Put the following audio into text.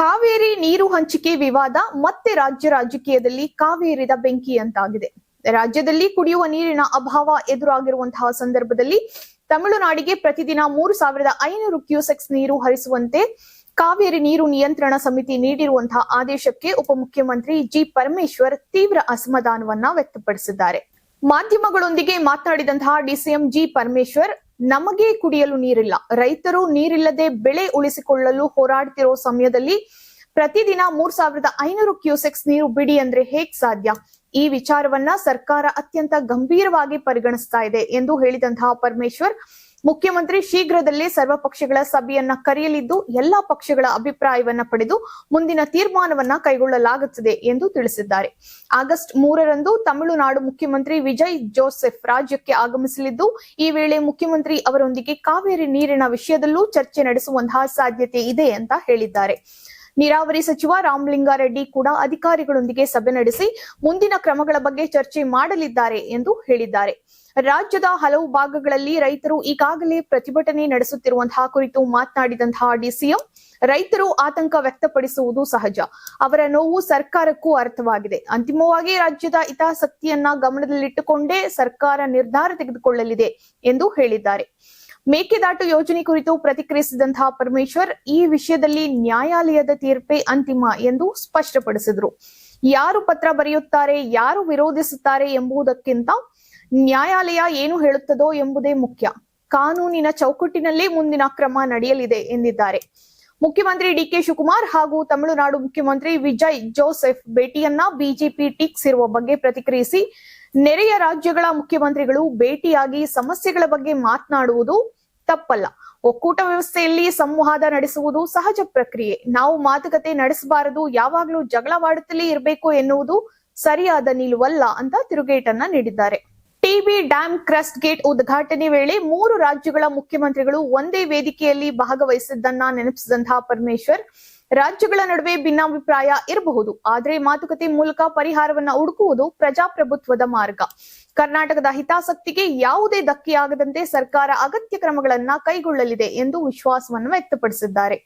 ಕಾವೇರಿ ನೀರು ಹಂಚಿಕೆ ವಿವಾದ ಮತ್ತೆ ರಾಜ್ಯ ರಾಜಕೀಯದಲ್ಲಿ ಕಾವೇರಿದ ಬೆಂಕಿ ಅಂತಾಗಿದೆ. ರಾಜ್ಯದಲ್ಲಿ ಕುಡಿಯುವ ನೀರಿನ ಅಭಾವ ಎದುರಾಗಿರುವಂತಹ ಸಂದರ್ಭದಲ್ಲಿ ತಮಿಳುನಾಡಿಗೆ ಪ್ರತಿದಿನ 3500 ಕ್ಯೂಸೆಕ್ಸ್ ನೀರು ಹರಿಸುವಂತೆ ಕಾವೇರಿ ನೀರು ನಿಯಂತ್ರಣ ಸಮಿತಿ ನೀಡಿರುವಂತಹ ಆದೇಶಕ್ಕೆ ಉಪಮುಖ್ಯಮಂತ್ರಿ ಜಿ ಪರಮೇಶ್ವರ್ ತೀವ್ರ ಅಸಮಾಧಾನವನ್ನ ವ್ಯಕ್ತಪಡಿಸಿದ್ದಾರೆ. ಮಾಧ್ಯಮಗಳೊಂದಿಗೆ ಮಾತನಾಡಿದಂತಹ ಡಿಸಿಎಂ ಜಿ ಪರಮೇಶ್ವರ್, ನಮಗೆ ಕುಡಿಯಲು ನೀರಿಲ್ಲ, ರೈತರು ನೀರಿಲ್ಲದೆ ಬೆಳೆ ಉಳಿಸಿಕೊಳ್ಳಲು ಹೋರಾಡ್ತಿರೋ ಸಮಯದಲ್ಲಿ ಪ್ರತಿದಿನ 3500 ಕ್ಯೂಸೆಕ್ಸ್ ನೀರು ಬಿಡಿ ಅಂದ್ರೆ ಹೇಗ್ ಸಾಧ್ಯ? ಈ ವಿಚಾರವನ್ನ ಸರ್ಕಾರ ಅತ್ಯಂತ ಗಂಭೀರವಾಗಿ ಪರಿಗಣಿಸ್ತಾ ಇದೆ ಎಂದು ಹೇಳಿದಂತಹ ಪರಮೇಶ್ವರ್, ಮುಖ್ಯಮಂತ್ರಿ ಶೀಘ್ರದಲ್ಲೇ ಸರ್ವ ಪಕ್ಷಗಳ ಸಭೆಯನ್ನ ಕರೆಯಲಿದ್ದು ಎಲ್ಲಾ ಪಕ್ಷಗಳ ಅಭಿಪ್ರಾಯವನ್ನ ಪಡೆದು ಮುಂದಿನ ತೀರ್ಮಾನವನ್ನ ಕೈಗೊಳ್ಳಲಾಗುತ್ತದೆ ಎಂದು ತಿಳಿಸಿದ್ದಾರೆ. ಆಗಸ್ಟ್ 3ರಂದು ತಮಿಳುನಾಡು ಮುಖ್ಯಮಂತ್ರಿ ವಿಜಯ್ ಜೋಸೆಫ್ ರಾಜ್ಯಕ್ಕೆ ಆಗಮಿಸಲಿದ್ದು, ಈ ವೇಳೆ ಮುಖ್ಯಮಂತ್ರಿ ಅವರೊಂದಿಗೆ ಕಾವೇರಿ ನೀರಿನ ವಿಷಯದಲ್ಲೂ ಚರ್ಚೆ ನಡೆಸುವಂತಹ ಸಾಧ್ಯತೆ ಇದೆ ಅಂತ ಹೇಳಿದ್ದಾರೆ. ನೀರಾವರಿ ಸಚಿವ ರಾಮಲಿಂಗಾರೆಡ್ಡಿ ಕೂಡ ಅಧಿಕಾರಿಗಳೊಂದಿಗೆ ಸಭೆ ನಡೆಸಿ ಮುಂದಿನ ಕ್ರಮಗಳ ಬಗ್ಗೆ ಚರ್ಚೆ ಮಾಡಲಿದ್ದಾರೆ ಎಂದು ಹೇಳಿದ್ದಾರೆ. ರಾಜ್ಯದ ಹಲವು ಭಾಗಗಳಲ್ಲಿ ರೈತರು ಈಗಾಗಲೇ ಪ್ರತಿಭಟನೆ ನಡೆಸುತ್ತಿರುವಂತಹ ಕುರಿತು ಮಾತನಾಡಿದಂತಹ ಡಿಸಿಎಂ, ರೈತರು ಆತಂಕ ವ್ಯಕ್ತಪಡಿಸುವುದು ಸಹಜ, ಅವರ ನೋವು ಸರ್ಕಾರಕ್ಕೂ ಅರ್ಥವಾಗಿದೆ. ಅಂತಿಮವಾಗಿ ರಾಜ್ಯದ ಹಿತಾಸಕ್ತಿಯನ್ನ ಗಮನದಲ್ಲಿಟ್ಟುಕೊಂಡೇ ಸರ್ಕಾರ ನಿರ್ಧಾರ ತೆಗೆದುಕೊಳ್ಳಲಿದೆ ಎಂದು ಹೇಳಿದ್ದಾರೆ. ಮೇಕೆದಾಟು ಯೋಜನೆ ಕುರಿತು ಪ್ರತಿಕ್ರಿಯಿಸಿದಂತಹ ಪರಮೇಶ್ವರ್, ಈ ವಿಷಯದಲ್ಲಿ ನ್ಯಾಯಾಲಯದ ತೀರ್ಪೇ ಅಂತಿಮ ಎಂದು ಸ್ಪಷ್ಟಪಡಿಸಿದರು. ಯಾರು ಪತ್ರ ಬರೆಯುತ್ತಾರೆ, ಯಾರು ವಿರೋಧಿಸುತ್ತಾರೆ ಎಂಬುದಕ್ಕಿಂತ ನ್ಯಾಯಾಲಯ ಏನು ಹೇಳುತ್ತದೋ ಎಂಬುದೇ ಮುಖ್ಯ. ಕಾನೂನಿನ ಚೌಕಟ್ಟಿನಲ್ಲಿ ಮುಂದಿನ ಕ್ರಮ ನಡೆಯಲಿದೆ ಎಂದಿದ್ದಾರೆ. ಮುಖ್ಯಮಂತ್ರಿ ಡಿಕೆ ಶಿವಕುಮಾರ್ ಹಾಗೂ ತಮಿಳುನಾಡು ಮುಖ್ಯಮಂತ್ರಿ ವಿಜಯ್ ಜೋಸೆಫ್ ಭೇಟಿಯನ್ನ ಬಿಜೆಪಿ ಟೀಕಿಸಿರುವ ಬಗ್ಗೆ ಪ್ರತಿಕ್ರಿಯಿಸಿ, ನೆರೆಯ ರಾಜ್ಯಗಳ ಮುಖ್ಯಮಂತ್ರಿಗಳು ಭೇಟಿಯಾಗಿ ಸಮಸ್ಯೆಗಳ ಬಗ್ಗೆ ಮಾತನಾಡುವುದು ತಪ್ಪಲ್ಲ. ಒಕ್ಕೂಟ ವ್ಯವಸ್ಥೆಯಲ್ಲಿ ಸಂವಾದ ನಡೆಸುವುದು ಸಹಜ ಪ್ರಕ್ರಿಯೆ. ನಾವು ಮಾತುಕತೆ ನಡೆಸಬಾರದು, ಯಾವಾಗಲೂ ಜಗಳವಾಡುತ್ತಲೇ ಇರಬೇಕು ಎನ್ನುವುದು ಸರಿಯಾದ ನಿಲುವಲ್ಲ ಅಂತ ತಿರುಗೇಟನ್ನ ನೀಡಿದ್ದಾರೆ. ಟಿಬಿ ಡ್ಯಾಂ ಕ್ರಸ್ಟ್ ಗೇಟ್ ಉದ್ಘಾಟನೆ ವೇಳೆ 3 ರಾಜ್ಯಗಳ ಮುಖ್ಯಮಂತ್ರಿಗಳು ಒಂದೇ ವೇದಿಕೆಯಲ್ಲಿ ಭಾಗವಹಿಸಿದ್ದನ್ನ ನೆನಪಿಸಿದಂತಹ ಪರಮೇಶ್ವರ್, ರಾಜ್ಯಗಳ ನಡುವೆ ಭಿನ್ನಾಭಿಪ್ರಾಯ ಇರಬಹುದು, ಆದರೆ ಮಾತುಕತೆ ಮೂಲಕ ಪರಿಹಾರವನ್ನ ಹುಡುಕುವುದು ಪ್ರಜಾಪ್ರಭುತ್ವದ ಮಾರ್ಗ. ಕರ್ನಾಟಕದ ಹಿತಾಸಕ್ತಿಗೆ ಯಾವುದೇ ಧಕ್ಕೆಯಾಗದಂತೆ ಸರ್ಕಾರ ಅಗತ್ಯ ಕ್ರಮಗಳನ್ನ ಕೈಗೊಳ್ಳಲಿದೆ ಎಂದು ವಿಶ್ವಾಸವನ್ನು ವ್ಯಕ್ತಪಡಿಸಿದ್ದಾರೆ.